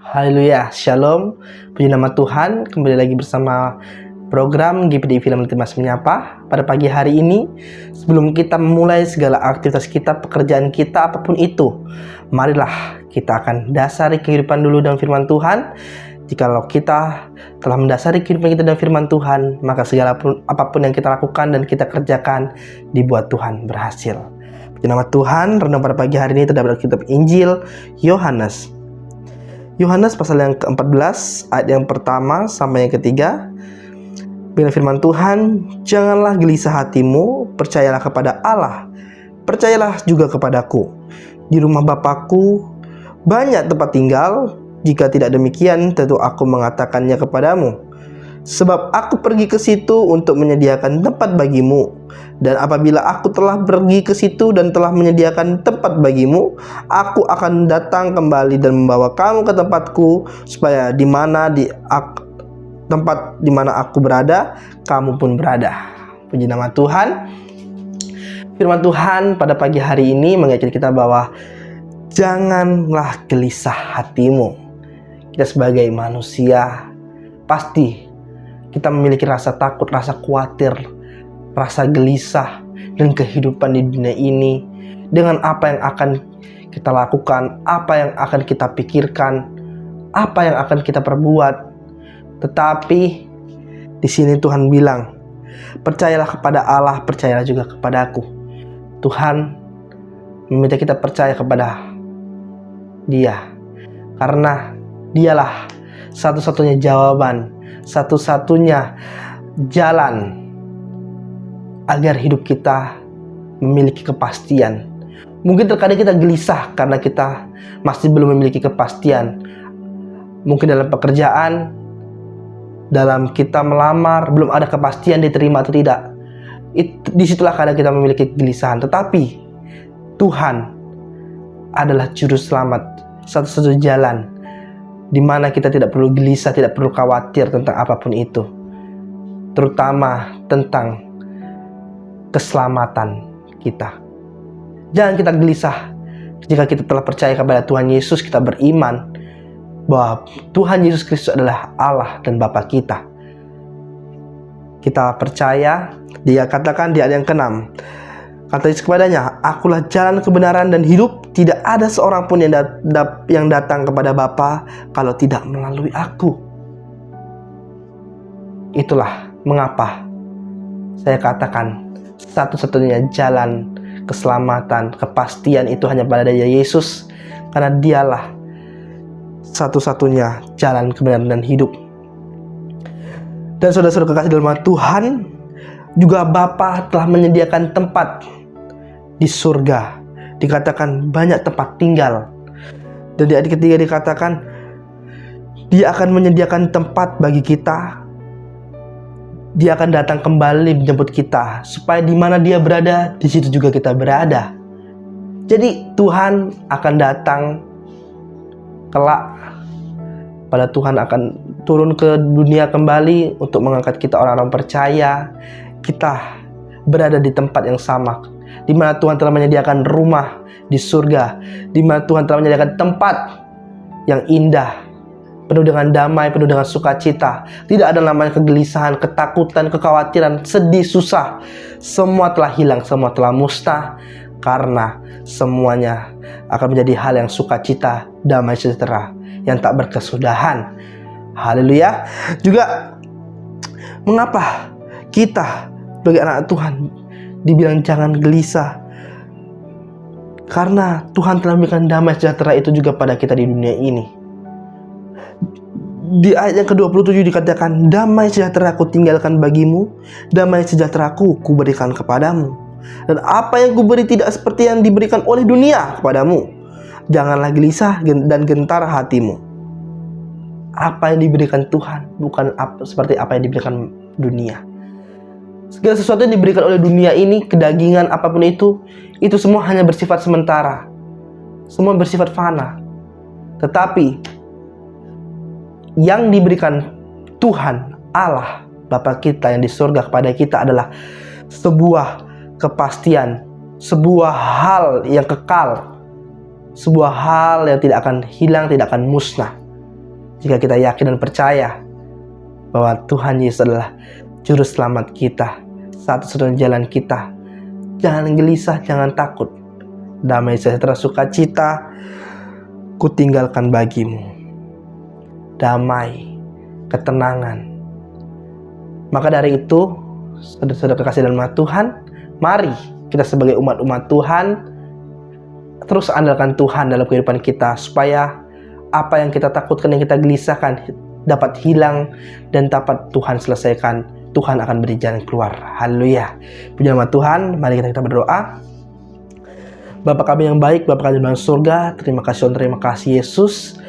Haleluya, Shalom, puji nama Tuhan. Kembali lagi bersama program GPDI Film Mas Menyapa. Pada pagi hari ini, sebelum kita memulai segala aktivitas kita, pekerjaan kita, apapun itu, marilah kita akan dasari kehidupan dulu dengan firman Tuhan. Jikalau kita telah mendasari kehidupan kita dengan firman Tuhan, maka apapun yang kita lakukan dan kita kerjakan dibuat Tuhan berhasil. Puji nama Tuhan. Renungan pada pagi hari ini terdapat kitab Injil Yohanes pasal yang ke-14 ayat yang pertama sampai yang ketiga. Bila firman Tuhan, janganlah gelisah hatimu, percayalah kepada Allah, percayalah juga kepadaku. Di rumah Bapakku banyak tempat tinggal, jika tidak demikian tentu aku mengatakannya kepadamu. Sebab aku pergi ke situ untuk menyediakan tempat bagimu. Dan apabila aku telah pergi ke situ dan telah menyediakan tempat bagimu, aku akan datang kembali dan membawa kamu ke tempatku, supaya tempat di mana aku berada, kamu pun berada. Puji nama Tuhan. Firman Tuhan pada pagi hari ini mengajar kita bahwa janganlah gelisah hatimu. Kita sebagai manusia pasti kita memiliki rasa takut, rasa khawatir, rasa gelisah dan kehidupan di dunia ini, dengan apa yang akan kita lakukan, apa yang akan kita pikirkan, apa yang akan kita perbuat. Tetapi di sini Tuhan bilang, percayalah kepada Allah, percayalah juga kepadaku. Tuhan meminta kita percaya kepada Dia, karena Dialah satu-satunya jawaban, satu-satunya jalan agar hidup kita memiliki kepastian. Mungkin terkadang kita gelisah karena kita masih belum memiliki kepastian. Mungkin dalam pekerjaan, dalam kita melamar, belum ada kepastian diterima atau tidak. Disitulah kadang kita memiliki kegelisahan. Tetapi Tuhan adalah juru selamat, satu-satunya jalan di mana kita tidak perlu gelisah, tidak perlu khawatir tentang apapun itu, terutama tentang keselamatan kita. Jangan kita gelisah jika kita telah percaya kepada Tuhan Yesus, kita beriman bahwa Tuhan Yesus Kristus adalah Allah dan Bapa kita. Kita percaya, Dia katakan di ayat yang ke-6, kata Yesus kepadanya, akulah jalan kebenaran dan hidup, tidak ada seorang pun yang datang kepada Bapa kalau tidak melalui aku. Itulah mengapa saya katakan satu-satunya jalan keselamatan, kepastian itu hanya pada Dia Yesus, karena Dialah satu-satunya jalan kebenaran dan hidup. Dan saudara-saudara kekasih dalam Tuhan, juga Bapa telah menyediakan tempat di surga. Dikatakan banyak tempat tinggal. Dan di ayat ketiga dikatakan Dia akan menyediakan tempat bagi kita. Dia akan datang kembali menjemput kita, supaya di mana Dia berada, di situ juga kita berada. Jadi Tuhan akan datang kelak. Pada Tuhan akan turun ke dunia kembali untuk mengangkat kita orang-orang percaya. Kita berada di tempat yang sama, di mana Tuhan telah menyediakan rumah di surga, di mana Tuhan telah menyediakan tempat yang indah, penuh dengan damai, penuh dengan sukacita. Tidak ada namanya kegelisahan, ketakutan, kekhawatiran, sedih, susah. Semua telah hilang, semua telah musnah, karena semuanya akan menjadi hal yang sukacita, damai sejahtera, yang tak berkesudahan. Haleluya. Juga mengapa kita sebagai anak Tuhan dibilang jangan gelisah? Karena Tuhan telah memberikan damai sejahtera itu juga pada kita di dunia ini. Di ayat yang ke-27 dikatakan, damai sejahtera ku tinggalkan bagimu, damai sejahtera ku berikan kepadamu. Dan apa yang kuberi tidak seperti yang diberikan oleh dunia kepadamu. Janganlah gelisah dan gentar hatimu. Apa yang diberikan Tuhan bukan seperti apa yang diberikan dunia. Segala sesuatu yang diberikan oleh dunia ini, kedagingan apapun itu semua hanya bersifat sementara. Semua bersifat fana. Tetapi yang diberikan Tuhan, Allah, Bapa kita yang di surga kepada kita adalah sebuah kepastian, sebuah hal yang kekal, sebuah hal yang tidak akan hilang, tidak akan musnah. Jika kita yakin dan percaya bahwa Tuhan Yesus adalah Juru Selamat kita, satu-satunya jalan kita, jangan gelisah, jangan takut. Damai sejahtera sukacita kutinggalkan bagimu. Damai, ketenangan. Maka dari itu, saudara-saudara kekasih dalam Tuhan, mari kita sebagai umat-umat Tuhan terus andalkan Tuhan dalam kehidupan kita, supaya apa yang kita takutkan, yang kita gelisahkan dapat hilang dan dapat Tuhan selesaikan. Tuhan akan beri jalan keluar. Haleluya. Puji nama Tuhan. Mari kita berdoa. Bapa kami yang baik, Bapa kami di dalam surga, terima kasih Yesus.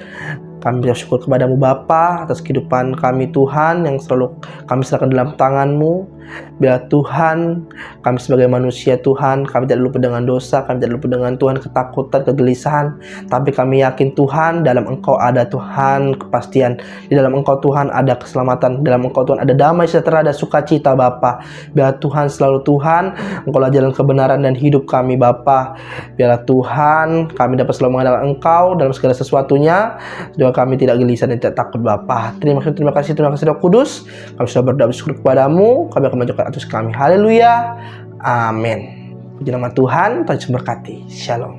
Kami bersyukur kepadamu Bapa atas kehidupan kami Tuhan, yang selalu kami serahkan dalam tangan-Mu. Bila Tuhan, kami sebagai manusia Tuhan, kami tidak lupa dengan dosa, kami tidak lupa dengan Tuhan ketakutan, kegelisahan. Tapi kami yakin Tuhan, dalam Engkau ada Tuhan kepastian. Di dalam Engkau Tuhan ada keselamatan. Di dalam Engkau Tuhan ada damai sejahtera, ada sukacita Bapa. Biar Tuhan selalu Tuhan, Engkaulah jalan kebenaran dan hidup kami Bapa. Biarlah Tuhan, kami dapat selalu mengandalkan Engkau dalam segala sesuatunya. Doa kami tidak gelisah dan tidak takut Bapa. Terima kasih Roh Kudus. Kami sudah berdoa bersyukur kepadamu. Kami akan menunjukkan atas kami. Haleluya. Amin. Puji nama Tuhan. Tuhan Yesus berkati. Shalom.